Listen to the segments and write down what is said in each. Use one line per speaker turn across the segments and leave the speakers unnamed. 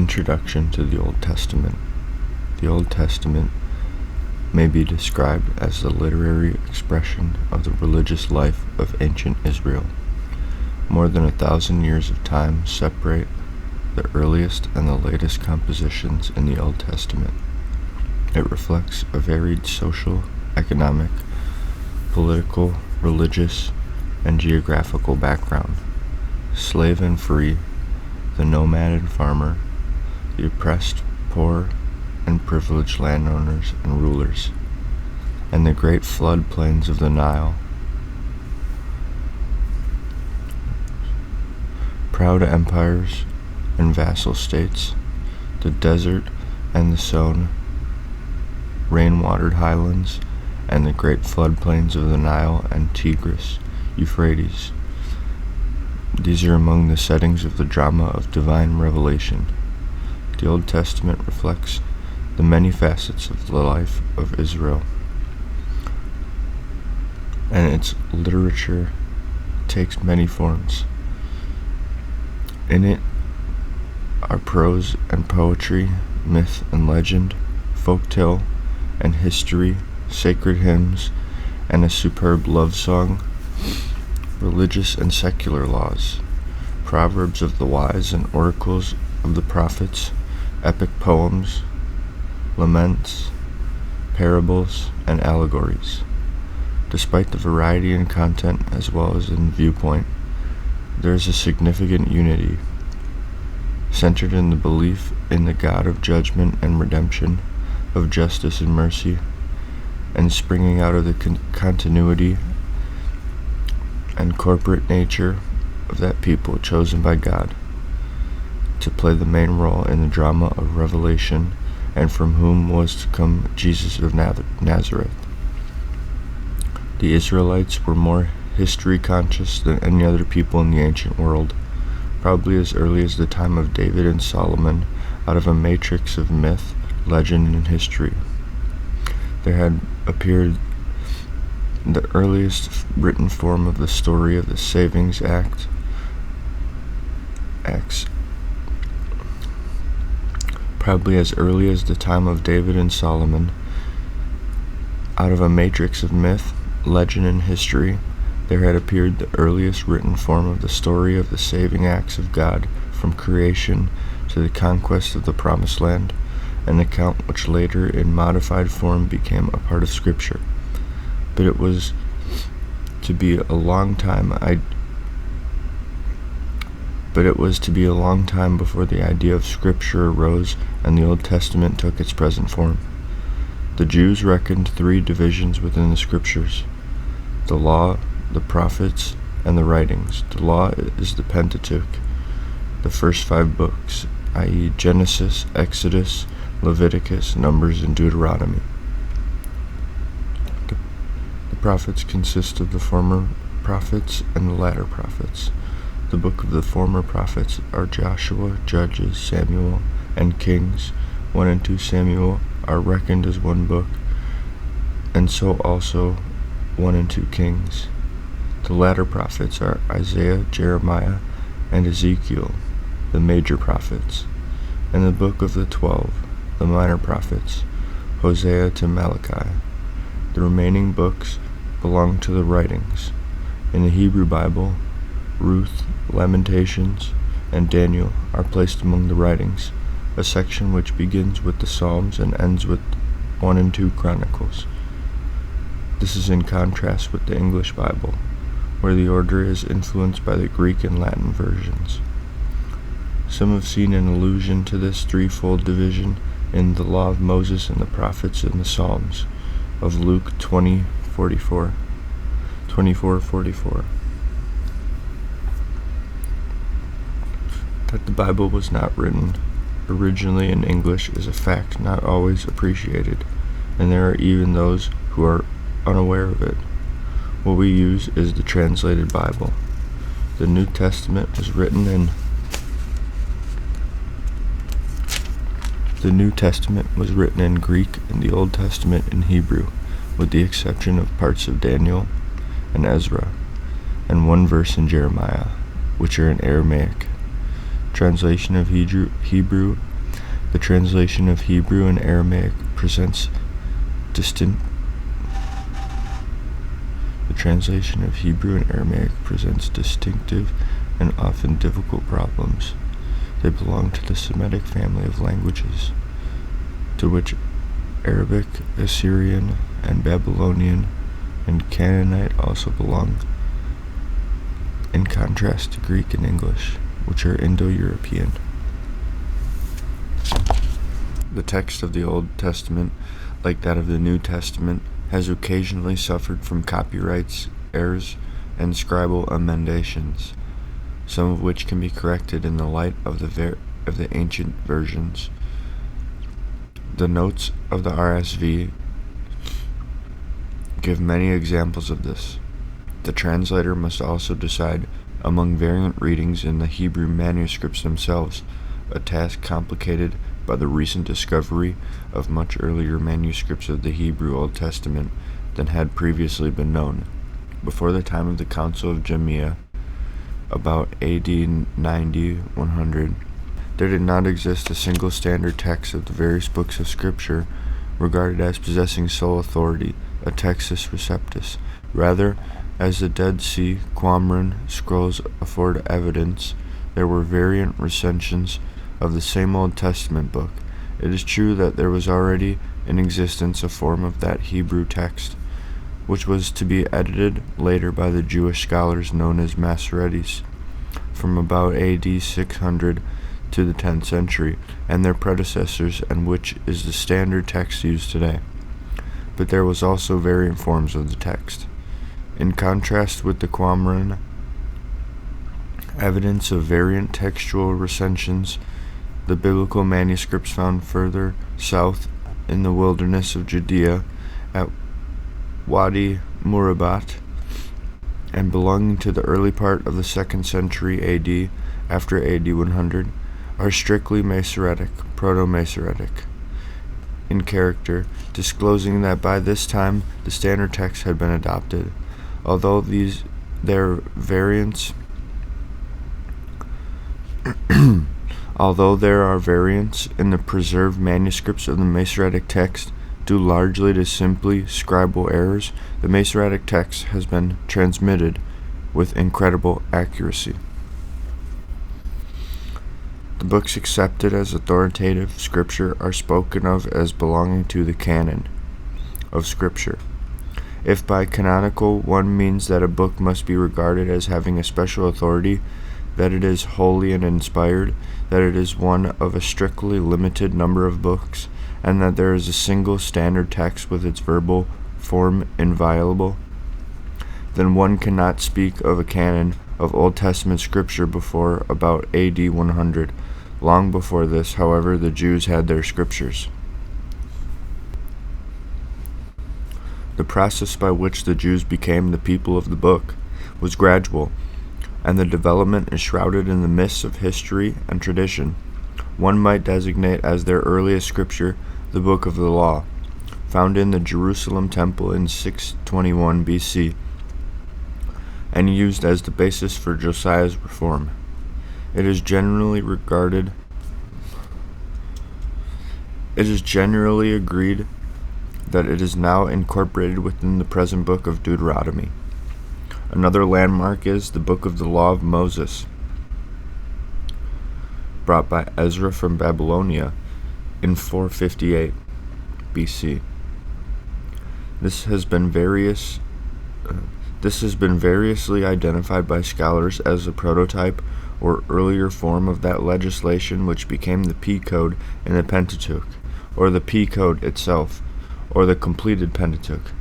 Introduction to the Old Testament. The Old Testament may be described as the literary expression of the religious life of ancient Israel. More than 1,000 years of time separate the earliest and the latest compositions in the Old Testament. It reflects a varied social, economic, political, religious, and geographical background. Slave and free, the nomad and farmer, the oppressed, poor, and privileged landowners and rulers, and the great flood plains of the Nile. Proud empires and vassal states, the desert and the sown, rain-watered highlands, and the great floodplains of the Nile and Tigris, Euphrates. These are among the settings of the drama of divine revelation. The Old Testament reflects the many facets of the life of Israel, and its literature takes many forms. In it are prose and poetry, myth and legend, folktale and history, sacred hymns, and a superb love song, religious and secular laws, proverbs of the wise and oracles of the prophets, epic poems, laments, parables, and allegories. Despite the variety in content as well as in viewpoint, there is a significant unity, centered in the belief in the God of judgment and redemption, of justice and mercy, and springing out of the continuity and corporate nature of that people chosen by God to play the main role in the drama of revelation, and from whom was to come Jesus of Nazareth. The Israelites were more history conscious than any other people in the ancient world, probably as early as the time of David and Solomon, out of a matrix of myth, legend, and history. There had appeared the earliest written form of the story of the savings acts, probably as early as the time of David and Solomon. Out of a matrix of myth, legend, and history, there had appeared the earliest written form of the story of the saving acts of God from creation to the conquest of the Promised Land, an account which later in modified form became a part of Scripture. But it was to be a long time before the idea of Scripture arose and the Old Testament took its present form. The Jews reckoned 3 divisions within the Scriptures: the law, the prophets, and the writings. The law is the Pentateuch, the first 5 books, i.e. Genesis, Exodus, Leviticus, Numbers, and Deuteronomy. The prophets consist of the former prophets and the latter prophets. The book of the former prophets are Joshua, Judges, Samuel, and Kings. 1 and 2 Samuel are reckoned as one book, and so also 1 and 2 Kings. The latter prophets are Isaiah, Jeremiah, and Ezekiel, the major prophets, and the book of the 12, the minor prophets, Hosea to Malachi. The remaining books belong to the writings. In the Hebrew Bible, Ruth, Lamentations, and Daniel are placed among the writings, a section which begins with the Psalms and ends with 1 and 2 Chronicles. This is in contrast with the English Bible, where the order is influenced by the Greek and Latin versions. Some have seen an allusion to this threefold division in the Law of Moses and the Prophets and the Psalms of Luke 24:44. That the Bible was not written originally in English is a fact not always appreciated, and there are even those who are unaware of it. What we use is the translated Bible. The New Testament was written in Greek and the Old Testament in Hebrew, with the exception of parts of Daniel and Ezra, and 1 verse in Jeremiah, which are in Aramaic. Translation of Hebrew The translation of Hebrew and Aramaic presents distinctive and often difficult problems. They belong to the Semitic family of languages, to which Arabic, Assyrian, and Babylonian and Canaanite also belong, in contrast to Greek and English, which are Indo-European. The text of the Old Testament, like that of the New Testament, has occasionally suffered from copyrights, errors, and scribal emendations, some of which can be corrected in the light of the ancient versions. The notes of the RSV give many examples of this. The translator must also decide among variant readings in the Hebrew manuscripts themselves, a task complicated by the recent discovery of much earlier manuscripts of the Hebrew Old Testament than had previously been known. Before the time of the Council of Jamia, about AD 90-100, there did not exist a single standard text of the various books of Scripture regarded as possessing sole authority, a textus receptus. Rather, as the Dead Sea, Qumran scrolls afford evidence, there were variant recensions of the same Old Testament book. It is true that there was already in existence a form of that Hebrew text, which was to be edited later by the Jewish scholars known as Masoretes, from about AD 600 to the 10th century, and their predecessors, and which is the standard text used today. But there was also variant forms of the text. In contrast with the Qumran, evidence of variant textual recensions, the biblical manuscripts found further south in the wilderness of Judea at Wadi Murabat, and belonging to the early part of the 2nd century AD, after AD 100, are strictly Masoretic, Proto-Masoretic in character, disclosing that by this time the standard text had been adopted. Although Although there are variants in the preserved manuscripts of the Masoretic text, due largely to simply scribal errors, the Masoretic text has been transmitted with incredible accuracy. The books accepted as authoritative Scripture are spoken of as belonging to the canon of Scripture. If by canonical one means that a book must be regarded as having a special authority, that it is holy and inspired, that it is one of a strictly limited number of books, and that there is a single standard text with its verbal form inviolable, then one cannot speak of a canon of Old Testament Scripture before about AD 100. Long before this, however, the Jews had their scriptures. The process by which the Jews became the people of the book was gradual, and the development is shrouded in the mists of history and tradition. One might designate as their earliest scripture the Book of the Law, found in the Jerusalem Temple in 621 BC, and used as the basis for Josiah's reform. It is generally agreed that it is now incorporated within the present book of Deuteronomy. Another landmark is the Book of the Law of Moses, brought by Ezra from Babylonia in 458 BC. This has been variously identified by scholars as a prototype or earlier form of that legislation which became the P Code in the Pentateuch, or the P Code itself, or the completed Pentateuch.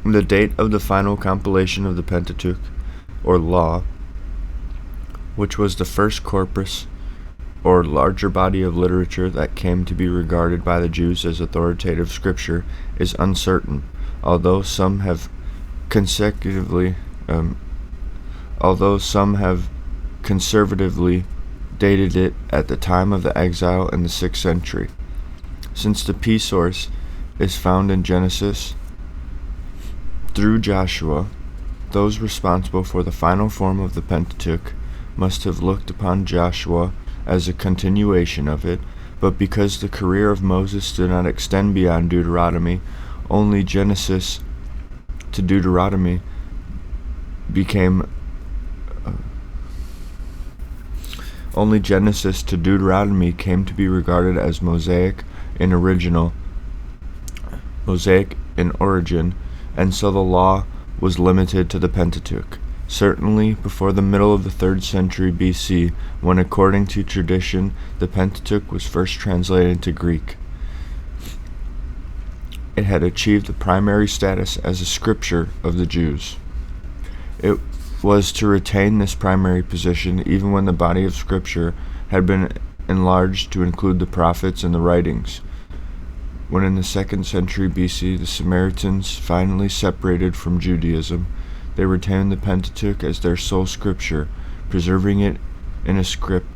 The date of the final compilation of the Pentateuch, or Law, which was the first corpus or larger body of literature that came to be regarded by the Jews as authoritative Scripture, is uncertain, although some have conservatively dated it at the time of the exile in the 6th century. Since the P source is found in Genesis through Joshua, those responsible for the final form of the Pentateuch must have looked upon Joshua as a continuation of it, but because the career of Moses did not extend beyond Deuteronomy, only Genesis to Deuteronomy became only Genesis to Deuteronomy came to be regarded as Mosaic in origin, and so the law was limited to the Pentateuch. Certainly before the middle of the 3rd century BC, when according to tradition the Pentateuch was first translated into Greek, it had achieved the primary status as a scripture of the Jews. It was to retain this primary position even when the body of Scripture had been enlarged to include the prophets and the writings. When in the 2nd century BC the Samaritans finally separated from Judaism, they retained the Pentateuch as their sole scripture, preserving it in a script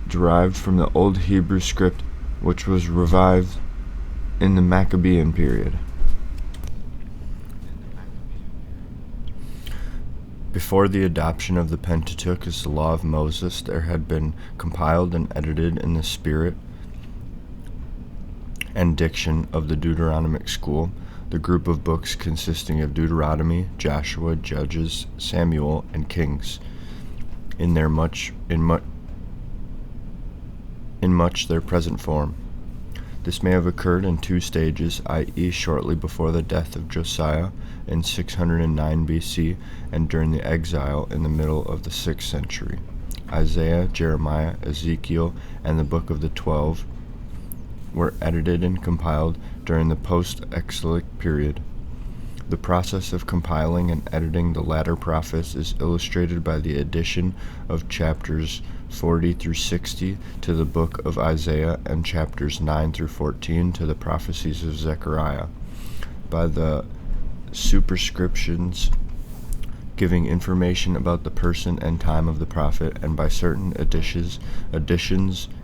derived from the Old Hebrew script, which was revived in the Maccabean period. Before the adoption of the Pentateuch as the law of Moses, there had been compiled and edited in the spirit and diction of the Deuteronomic school, the group of books consisting of Deuteronomy, Joshua, Judges, Samuel, and Kings, in much their present form. This may have occurred in 2 stages, i.e. shortly before the death of Josiah in 609 BC and during the exile in the middle of the 6th century. Isaiah, Jeremiah, Ezekiel, and the Book of the 12 were edited and compiled during the post-exilic period. The process of compiling and editing the latter prophets is illustrated by the addition of chapters 40 through 60 to the book of Isaiah and chapters 9 through 14 to the prophecies of Zechariah, by the superscriptions giving information about the person and time of the prophet, and by certain additions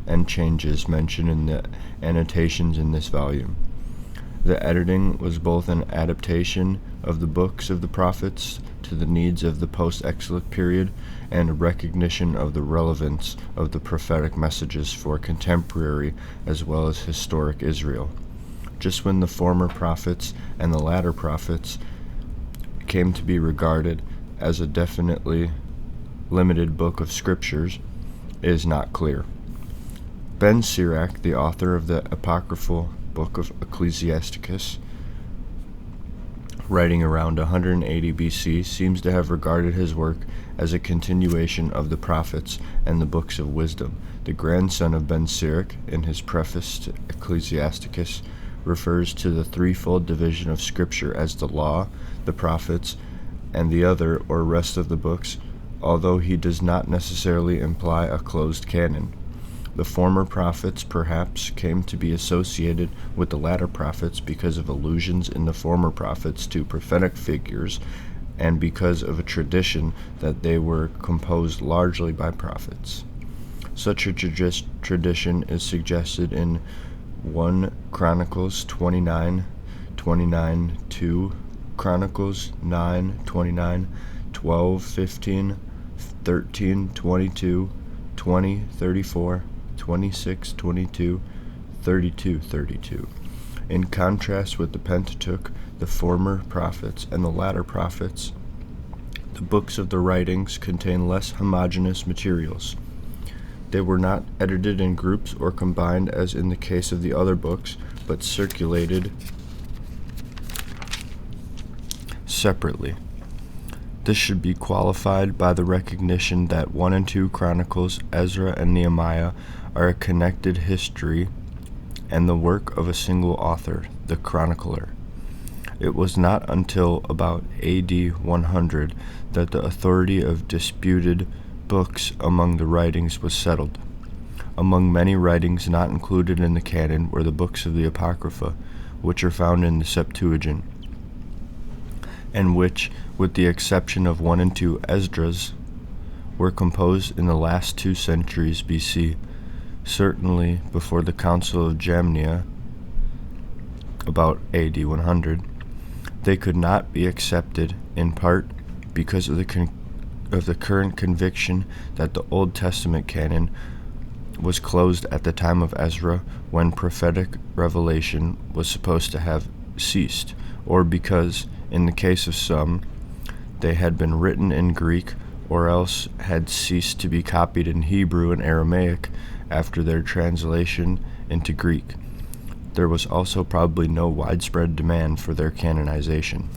and changes mentioned in the annotations in this volume. The editing was both an adaptation of the books of the prophets to the needs of the post-exilic period and a recognition of the relevance of the prophetic messages for contemporary as well as historic Israel. Just when the former prophets and the latter prophets came to be regarded as a definitely limited book of scriptures is not clear. Ben Sirach, the author of the apocryphal book of Ecclesiasticus, writing around 180 BC, seems to have regarded his work as a continuation of the prophets and the books of wisdom. The grandson of Ben Sirach, in his preface to Ecclesiasticus, refers to the threefold division of Scripture as the law, the prophets, and the other or rest of the books, although he does not necessarily imply a closed canon. The former prophets perhaps came to be associated with the latter prophets because of allusions in the former prophets to prophetic figures and because of a tradition that they were composed largely by prophets. Such a tradition is suggested in 1 Chronicles 29:29, 2 Chronicles 9:29, 12:15, 13:22, 20:34, 26:22, 32:32. In contrast with the Pentateuch, the former prophets, and the latter prophets, the books of the writings contain less homogeneous materials. They were not edited in groups or combined as in the case of the other books, but circulated separately. This should be qualified by the recognition that 1 and 2 Chronicles, Ezra, and Nehemiah are a connected history and the work of a single author, the chronicler. It was not until about AD 100 that the authority of disputed books among the writings was settled. Among many writings not included in the canon were the books of the Apocrypha, which are found in the Septuagint, and which, with the exception of 1 and 2 Esdras, were composed in the last 2 centuries BC, certainly before the Council of Jamnia, about AD 100. They could not be accepted, in part because of the current conviction that the Old Testament canon was closed at the time of Ezra, when prophetic revelation was supposed to have ceased, or because, in the case of some, they had been written in Greek, or else had ceased to be copied in Hebrew and Aramaic after their translation into Greek. There was also probably no widespread demand for their canonization.